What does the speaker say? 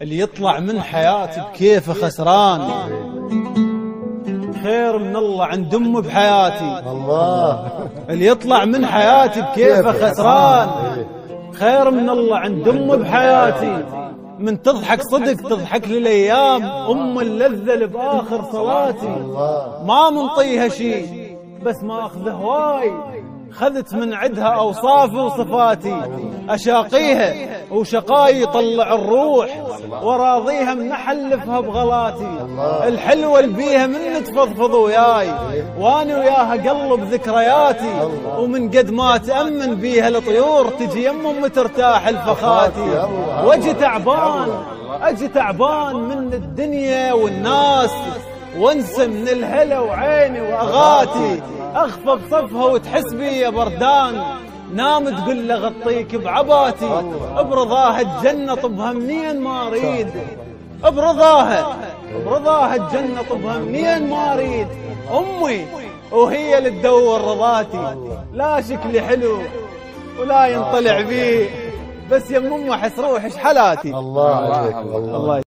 اللي يطلع من حياتي بكيفه خسران، خير من الله عند أمه بحياتي. الله. اللي يطلع من حياتي بكيفه خسران، خير من الله عند أمه بحياتي. من تضحك صدق تضحك لي الأيام، أم اللذة اللي بآخر صلاتي. ما منطيها شي بس ما أخذ هواي، خذت من عدها أوصافي وصفاتي. أشاقيها وشقاي يطلع الروح، وراضيها من أحلفها بغلاتي. الحلوة اللي بيها من تفضفض وياي، واني وياها قلب ذكرياتي. ومن قد ما تأمن بيها الطيور، تجي يم ترتاح الفخاتي. أجي تعبان من الدنيا والناس، وانسى من الهلا وعيني واغاتي. اخفى بصفها وتحس بي يا بردان، نام تقول له غطيك بعباتي. برضاها الجنة طبها منين ما اريد، برضاها الجنة طبها منين ما اريد. امي وهي اللي تدور رضاتي، لا شكلي حلو ولا ينطلع بيه، بس يم امي احس روحي شحلاتي. الله عليك والله.